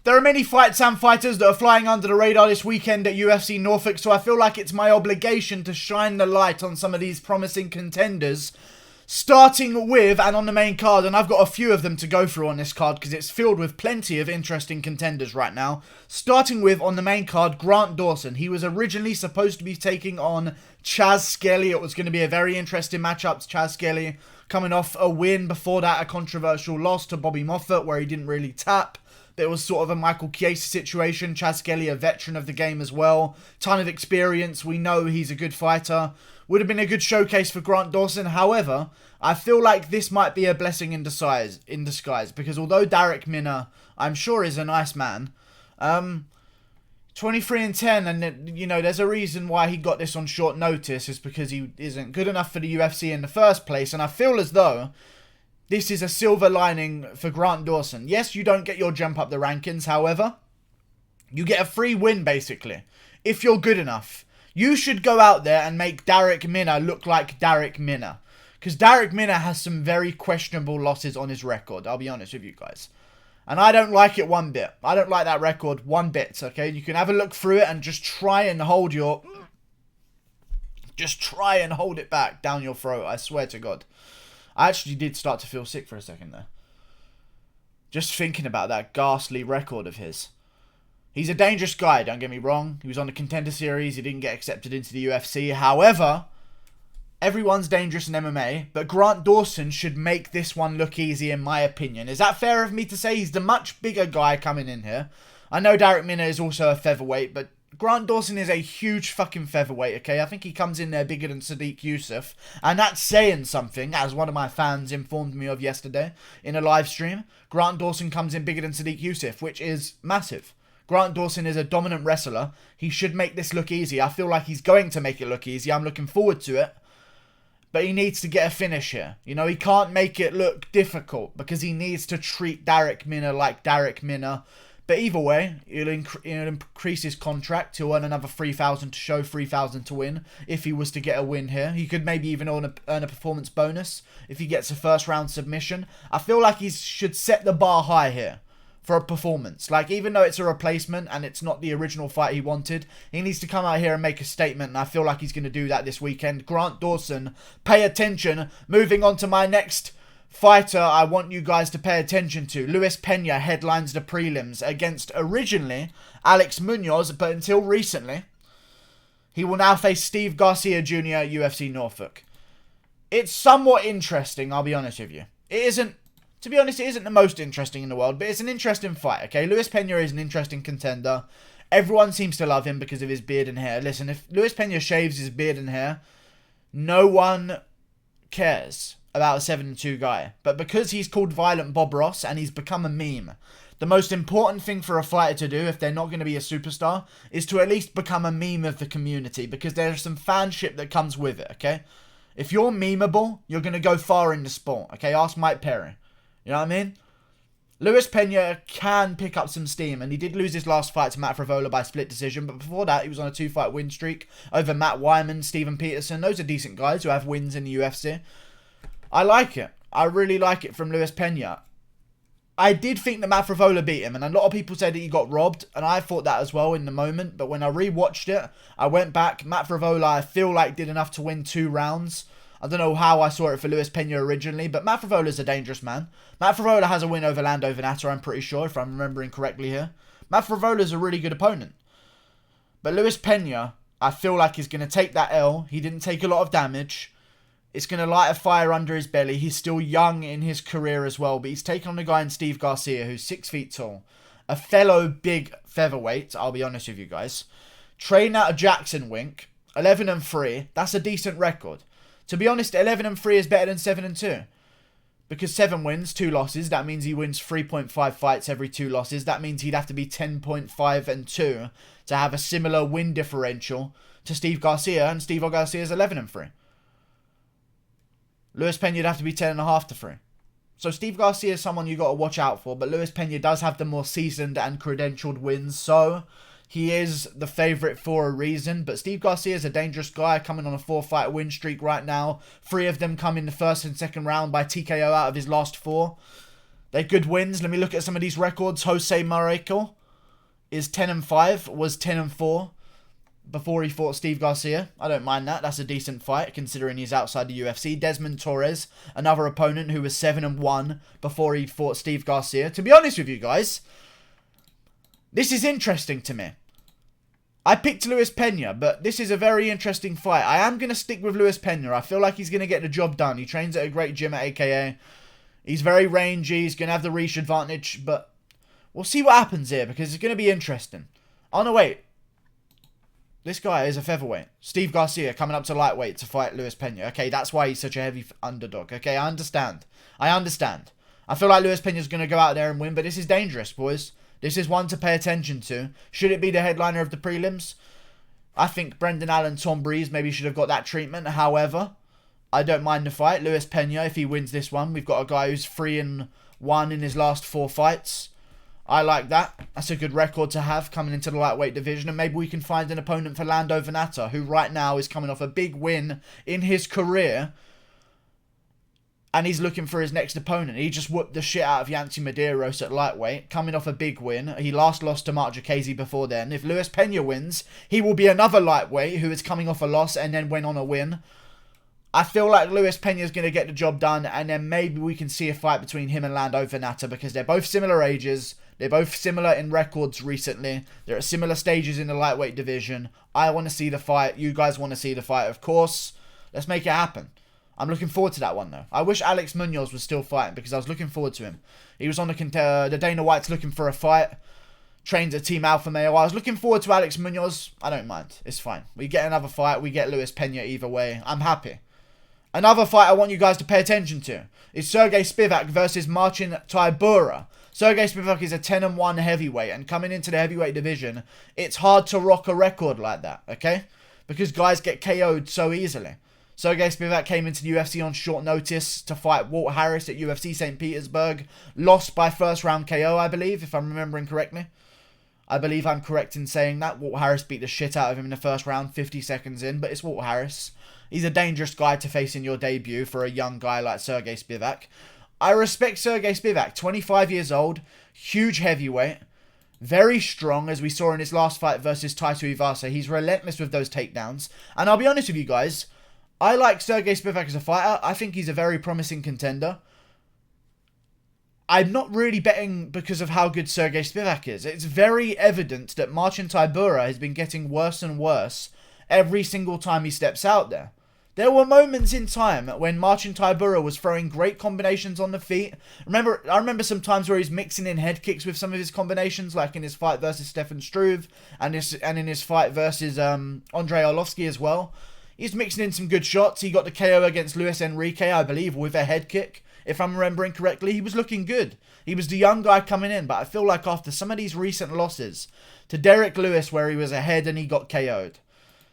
There are many fights and fighters that are flying under the radar this weekend at UFC Norfolk, so I feel like it's my obligation to shine the light on some of these promising contenders. Starting with, and on the main card, and I've got a few of them to go through on this card because it's filled with plenty of interesting contenders right now. Starting with, on the main card, Grant Dawson. He was originally supposed to be taking on Chaz Skelly. It was going to be a very interesting matchup. Chaz Skelly coming off a win, before that a controversial loss to Bobby Moffett where he didn't really tap. There was sort of a Michael Chiesa situation. Chaz Skelly, a veteran of the game as well. Ton of experience. We know he's a good fighter. Would have been a good showcase for Grant Dawson. However, I feel like this might be a blessing in disguise. Because although Darek Minner, I'm sure, is a nice man, 23-10, and you know, there's a reason why he got this on short notice. Is because he isn't good enough for the UFC in the first place. And I feel as though this is a silver lining for Grant Dawson. Yes, you don't get your jump up the rankings. However, you get a free win, basically, if you're good enough. You should go out there and make Darek Minner look like Darek Minner. Because Darek Minner has some very questionable losses on his record. I'll be honest with you guys. And I don't like it one bit. I don't like that record one bit, okay? You can have a look through it and just try and hold your... Just try and hold it back down your throat. I swear to God. I actually did start to feel sick for a second there. Just thinking about that ghastly record of his. He's a dangerous guy, don't get me wrong. He was on the Contender Series. He didn't get accepted into the UFC. However, everyone's dangerous in MMA. But Grant Dawson should make this one look easy, in my opinion. Is that fair of me to say? He's the much bigger guy coming in here. I know Darek Minner is also a featherweight, but Grant Dawson is a huge fucking featherweight, okay? I think he comes in there bigger than Sadiq Youssef. And that's saying something, as one of my fans informed me of yesterday in a live stream. Grant Dawson comes in bigger than Sadiq Youssef, which is massive. Grant Dawson is a dominant wrestler. He should make this look easy. I feel like he's going to make it look easy. I'm looking forward to it. But he needs to get a finish here. You know, he can't make it look difficult because he needs to treat Darek Minner like Darek Minner. But either way, he'll increase his contract. He'll earn another $3,000 to show, $3,000 to win. If he was to get a win here, he could maybe even earn a performance bonus if he gets a first round submission. I feel like he should set the bar high here for a performance. Like, even though it's a replacement and it's not the original fight he wanted, he needs to come out here and make a statement, and I feel like he's going to do that this weekend. Grant Dawson, pay attention. Moving on to my next fighter I want you guys to pay attention to. Luis Pena headlines the prelims against originally Alex Munoz, but until recently, he will now face Steve Garcia Jr. at UFC Norfolk. It's somewhat interesting, I'll be honest with you. To be honest, it isn't the most interesting in the world, but it's an interesting fight, okay? Luis Pena is an interesting contender. Everyone seems to love him because of his beard and hair. Listen, if Luis Pena shaves his beard and hair, no one cares about a 7-2 guy. But because he's called Violent Bob Ross and he's become a meme, the most important thing for a fighter to do, if they're not going to be a superstar, is to at least become a meme of the community, because there's some fanship that comes with it, okay? If you're memeable, you're going to go far in the sport, okay? Ask Mike Perry. You know what I mean? Luis Pena can pick up some steam, and he did lose his last fight to Matt Frevola by split decision, but before that, he was on a 2-fight win streak over Matt Wyman, Steven Peterson. Those are decent guys who have wins in the UFC. I like it. I really like it from Luis Pena. I did think that Matt Frevola beat him, and a lot of people said that he got robbed, and I thought that as well in the moment, but when I rewatched it, I went back. Matt Frevola, I feel like, did enough to win 2 rounds. I don't know how I saw it for Luis Pena originally, but Matt Frevola is a dangerous man. Matt Frevola has a win over Lando Venata, I'm pretty sure, if I'm remembering correctly here. Matt Frevola is a really good opponent. But Luis Pena, I feel like, is going to take that L. He didn't take a lot of damage. It's going to light a fire under his belly. He's still young in his career as well, but he's taken on a guy in Steve Garcia who's 6 feet tall. A fellow big featherweight, I'll be honest with you guys. Trained out of Jackson Wink, 11-3. That's a decent record. To be honest, 11-3 is better than 7-2. Because 7 wins, 2 losses. That means he wins 3.5 fights every 2 losses. That means he'd have to be 10.5-2 to have a similar win differential to Steve Garcia. And Steve Garcia is 11-3. Luis Pena would have to be 10.5-3. So Steve Garcia is someone you got to watch out for. But Luis Pena does have the more seasoned and credentialed wins. So he is the favourite for a reason. But Steve Garcia is a dangerous guy coming on a 4-fight win streak right now. 3 of them come in the first and second round by TKO out of his last 4. They're good wins. Let me look at some of these records. Jose Mareco is 10-5, was 10-4 before he fought Steve Garcia. I don't mind that. That's a decent fight considering he's outside the UFC. Desmond Torres, another opponent who was 7-1 before he fought Steve Garcia. To be honest with you guys, this is interesting to me. I picked Luis Pena, but this is a very interesting fight. I am going to stick with Luis Pena. I feel like he's going to get the job done. He trains at a great gym at AKA. He's very rangy. He's going to have the reach advantage, but we'll see what happens here because it's going to be interesting. Oh, no, wait. This guy is a featherweight. Steve Garcia coming up to lightweight to fight Luis Pena. Okay, that's why he's such a heavy underdog. Okay, I understand. I feel like Luis Pena's going to go out there and win, but this is dangerous, boys. This is one to pay attention to. Should it be the headliner of the prelims? I think Brendan Allen, Tom Breeze maybe should have got that treatment. However, I don't mind the fight. Luis Pena, if he wins this one, we've got a guy who's 3-1 in his last 4 fights. I like that. That's a good record to have coming into the lightweight division. And maybe we can find an opponent for Lando Vannata, who right now is coming off a big win in his career. And he's looking for his next opponent. He just whooped the shit out of Yancy Medeiros at lightweight, coming off a big win. He last lost to Mark Jacasey before then. If Luis Pena wins, he will be another lightweight who is coming off a loss and then went on a win. I feel like Luis Pena is going to get the job done, and then maybe we can see a fight between him and Lando Vannata because they're both similar ages. They're both similar in records recently. They're at similar stages in the lightweight division. I want to see the fight. You guys want to see the fight, of course. Let's make it happen. I'm looking forward to that one, though. I wish Alex Munoz was still fighting because I was looking forward to him. He was on the Dana White's looking for a fight. Trains at Team Alpha Male. I was looking forward to Alex Munoz. I don't mind. It's fine. We get another fight. We get Luis Pena either way. I'm happy. Another fight I want you guys to pay attention to is Sergei Spivak versus Marcin Tybura. Sergei Spivak is a 10-1 heavyweight, and coming into the heavyweight division, it's hard to rock a record like that, okay? Because guys get KO'd so easily. Sergei Spivak came into the UFC on short notice to fight Walt Harris at UFC St. Petersburg. Lost by first round KO, I believe, if I'm remembering correctly. I believe I'm correct in saying that. Walt Harris beat the shit out of him in the first round, 50 seconds in, but it's Walt Harris. He's a dangerous guy to face in your debut for a young guy like Sergei Spivak. I respect Sergei Spivak, 25 years old, huge heavyweight, very strong, as we saw in his last fight versus Taito Ivasa. He's relentless with those takedowns. And I'll be honest with you guys, I like Sergei Spivak as a fighter. I think he's a very promising contender. I'm not really betting because of how good Sergei Spivak is. It's very evident that Marcin Tybura has been getting worse and worse every single time he steps out there. There were moments in time when Marcin Tybura was throwing great combinations on the feet. I remember some times where he's mixing in head kicks with some of his combinations, like in his fight versus Stefan Struve and in his fight versus Andrei Arlovski as well. He's mixing in some good shots. He got the KO against Luis Enrique, I believe, with a head kick. If I'm remembering correctly, he was looking good. He was the young guy coming in, but I feel like after some of these recent losses to Derek Lewis, where he was ahead and he got KO'd.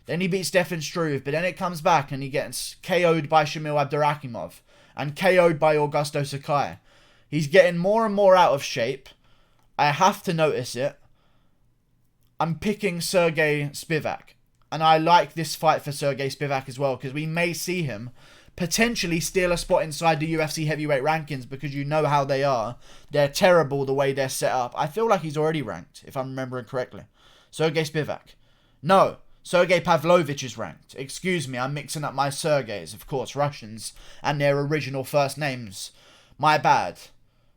Then he beat Stefan Struve, but then it comes back and he gets KO'd by Shamil Abdurakhimov and KO'd by Augusto Sakai. He's getting more and more out of shape. I have to notice it. I'm picking Sergei Spivak. And I like this fight for Sergei Spivak as well, because we may see him potentially steal a spot inside the UFC heavyweight rankings, because you know how they are. They're terrible the way they're set up. I feel like he's already ranked, if I'm remembering correctly. Sergei Spivak. No. Sergei Pavlovich is ranked. Excuse me, I'm mixing up my Sergeys, of course, Russians, and their original first names. My bad.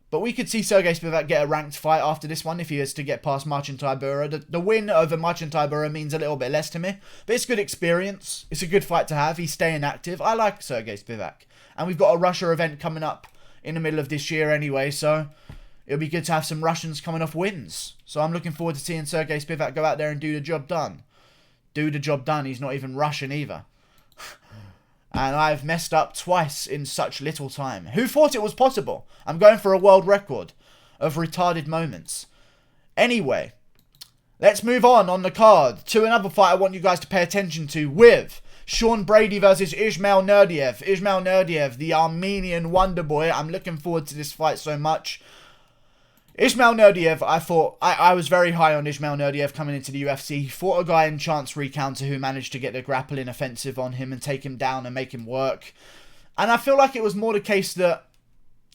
But we could see Sergei Spivak get a ranked fight after this one if he is to get past Marcin Tybura. The win over Marcin Tybura means a little bit less to me, but it's good experience. It's a good fight to have. He's staying active. I like Sergei Spivak. And we've got a Russia event coming up in the middle of this year anyway, so it'll be good to have some Russians coming off wins. So I'm looking forward to seeing Sergei Spivak go out there and do the job done. Do the job done. He's not even Russian either. And I've messed up twice in such little time. Who thought it was possible? I'm going for a world record of retarded moments. Anyway, let's move on the card to another fight I want you guys to pay attention to with Sean Brady versus Ismail Nuardiav. Ismail Nuardiav, the Armenian wonder boy. I'm looking forward to this fight so much. Ismail Nuardiav, I was very high on Ismail Nuardiav coming into the UFC. He fought a guy in Chance Recounter who managed to get the grappling offensive on him and take him down and make him work. And I feel like it was more the case that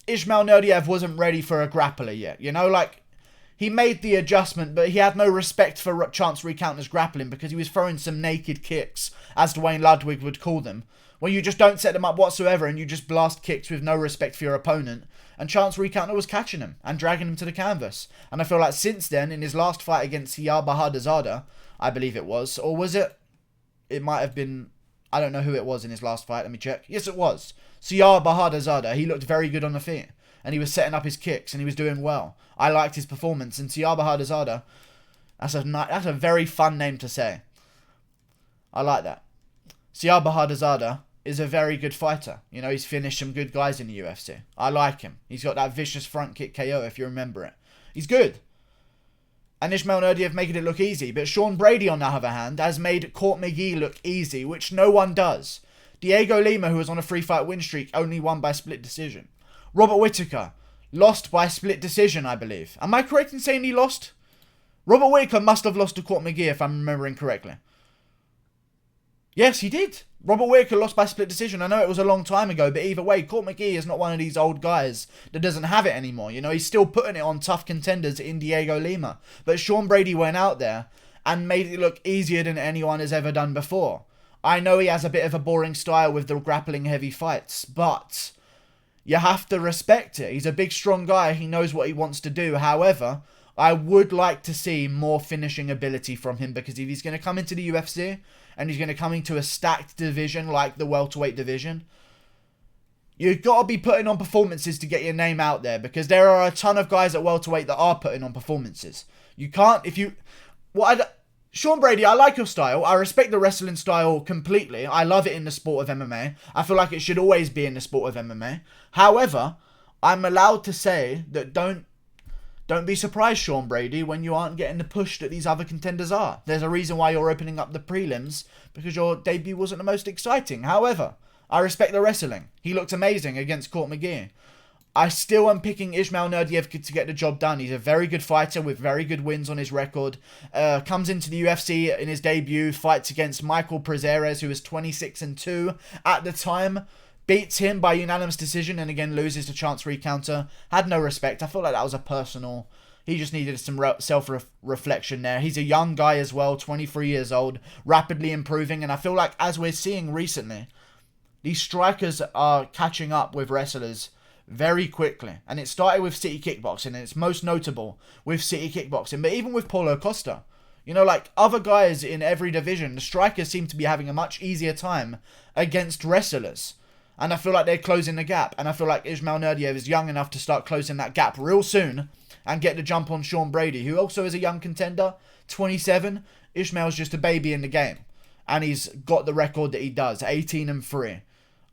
Ismail Nuardiav wasn't ready for a grappler yet. You know, like, he made the adjustment, but he had no respect for chance recounters grappling because he was throwing some naked kicks, as Dwayne Ludwig would call them, where you just don't set them up whatsoever and you just blast kicks with no respect for your opponent. And Chance Recounter was catching him and dragging him to the canvas. And I feel like since then, in his last fight against Siar Bahadazada, I believe it was, or was it? It might have been, I don't know who it was in his last fight, let me check. Yes, it was. Siar Bahadazada, he looked very good on the feet. And he was setting up his kicks and he was doing well. I liked his performance. And Siar Bahadazada, that's a very fun name to say. I like that. Siar Bahadazada is a very good fighter. You know, he's finished some good guys in the UFC. I like him. He's got that vicious front kick KO, if you remember it. He's good. And Ismail Nuardiav making it look easy. But Sean Brady, on the other hand, has made Court McGee look easy, which no one does. Diego Lima, who was on a 3-fight win streak, only won by split decision. Robert Whittaker lost by split decision, I believe. Am I correct in saying he lost? Robert Whittaker must have lost to Court McGee, if I'm remembering correctly. Yes, he did. Robert Whittaker lost by split decision. I know it was a long time ago, but either way, Court McGee is not one of these old guys that doesn't have it anymore. You know, he's still putting it on tough contenders in Diego Lima. But Sean Brady went out there and made it look easier than anyone has ever done before. I know he has a bit of a boring style with the grappling heavy fights, but you have to respect it. He's a big, strong guy. He knows what he wants to do. However, I would like to see more finishing ability from him, because if he's going to come into the UFC and he's going to come into a stacked division like the welterweight division, you've got to be putting on performances to get your name out there, because there are a ton of guys at welterweight that are putting on performances. You can't, Sean Brady, I like your style. I respect the wrestling style completely. I love it in the sport of MMA. I feel like it should always be in the sport of MMA. However, I'm allowed to say that don't be surprised, Sean Brady, when you aren't getting the push that these other contenders are. There's a reason why you're opening up the prelims, because your debut wasn't the most exciting. However, I respect the wrestling. He looked amazing against Court McGee. I still am picking Ismail Nuardiav to get the job done. He's a very good fighter with very good wins on his record. Comes into the UFC in his debut, fights against Michael Prazeres, who was 26-2 at the time. Beats him by unanimous decision and again loses to Chance Recounter. Had no respect. I feel like that was a personal. He just needed some self-reflection there. He's a young guy as well, 23 years old, rapidly improving. And I feel like, as we're seeing recently, these strikers are catching up with wrestlers very quickly. And it started with City Kickboxing, and it's most notable with City Kickboxing. But even with Paulo Costa, you know, like other guys in every division, the strikers seem to be having a much easier time against wrestlers. And I feel like they're closing the gap. And I feel like Ismail Nuardiav is young enough to start closing that gap real soon and get the jump on Sean Brady, who also is a young contender, 27. Ismail's just a baby in the game. And he's got the record that he does, 18-3.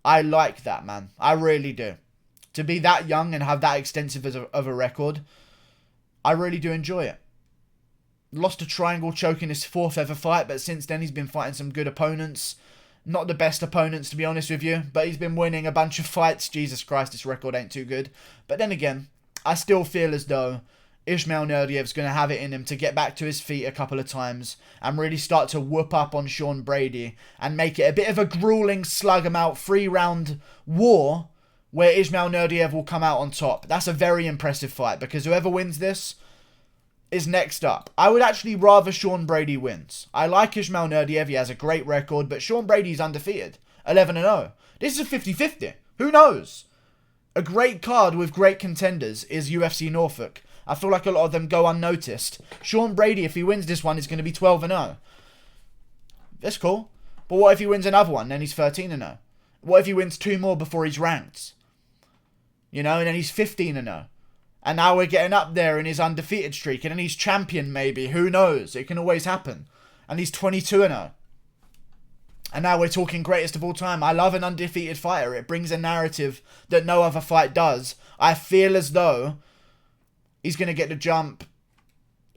I like that, man. I really do. To be that young and have that extensive of a record, I really do enjoy it. Lost a triangle choke in his 4th ever fight, but since then he's been fighting some good opponents. Not the best opponents, to be honest with you, but he's been winning a bunch of fights. Jesus Christ, this record ain't too good. But then again, I still feel as though Ismail Nuardiev's going to have it in him to get back to his feet a couple of times and really start to whoop up on Sean Brady and make it a bit of a grueling, slug-em-out, 3-round war where Ismail Nuardiev will come out on top. That's a very impressive fight, because whoever wins this is next up. I would actually rather Sean Brady wins. I like Ismail Nuardiev. He has a great record, but Sean Brady's undefeated. 11-0. This is a 50-50. Who knows? A great card with great contenders is UFC Norfolk. I feel like a lot of them go unnoticed. Sean Brady, if he wins this one, is going to be 12-0. That's cool. But what if he wins another one, then he's 13-0? What if he wins 2 more before he's ranked? You know, and then he's 15-0. And now we're getting up there in his undefeated streak. And then he's champion, maybe. Who knows? It can always happen. And he's 22-0. And now we're talking greatest of all time. I love an undefeated fighter. It brings a narrative that no other fight does. I feel as though he's going to get the jump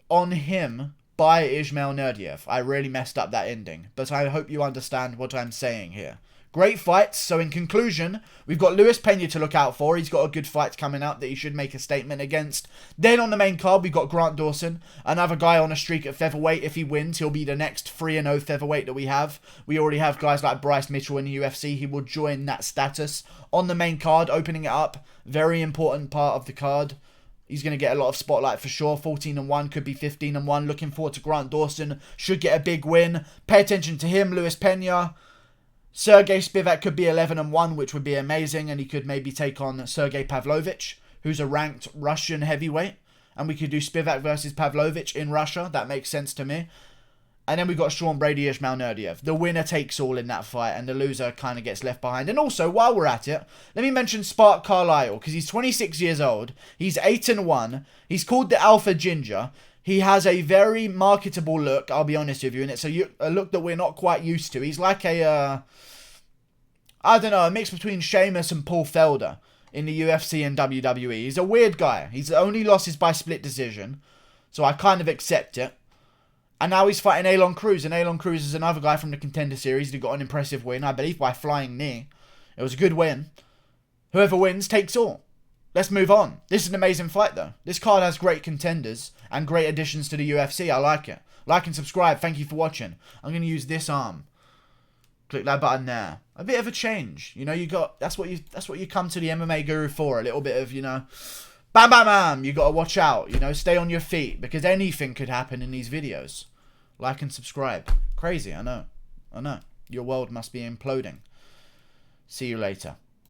on him by Ismail Nuardiev. I really messed up that ending. But I hope you understand what I'm saying here. Great fights. So in conclusion, we've got Luis Pena to look out for. He's got a good fight coming up that he should make a statement against. Then on the main card, we've got Grant Dawson, another guy on a streak at featherweight. If he wins, he'll be the next 3-0 featherweight that we have. We already have guys like Bryce Mitchell in the UFC. He will join that status on the main card, opening it up. Very important part of the card. He's going to get a lot of spotlight for sure. 14-1, could be 15-1. Looking forward to Grant Dawson. Should get a big win. Pay attention to him, Luis Pena. Sergei Spivak could be 11-1, which would be amazing. And he could maybe take on Sergei Pavlovich, who's a ranked Russian heavyweight. And we could do Spivak versus Pavlovich in Russia. That makes sense to me. And then we've got Sean Brady, Ismail Nuardiav. The winner takes all in that fight, and the loser kind of gets left behind. And also, while we're at it, let me mention Spark Carlisle, because he's 26 years old. He's 8-1. He's called the Alpha Ginger. He has a very marketable look, I'll be honest with you, and it's a look that we're not quite used to. He's like a, I don't know, a mix between Sheamus and Paul Felder in the UFC and WWE. He's a weird guy. He's only lost by split decision, so I kind of accept it. And now he's fighting Elon Cruz. And Elon Cruz is another guy from the Contender Series who got an impressive win, I believe, by flying knee. It was a good win. Whoever wins takes all. Let's move on. This is an amazing fight, though. This card has great contenders and great additions to the UFC. I like it. Like and subscribe. Thank you for watching. I'm going to use this arm. Click that button there. A bit of a change. You know, that's what you come to the MMA guru for. A little bit of, you know, bam, bam, bam. You got to watch out. You know, stay on your feet, because anything could happen in these videos. Like and subscribe. Crazy, I know. I know. Your world must be imploding. See you later.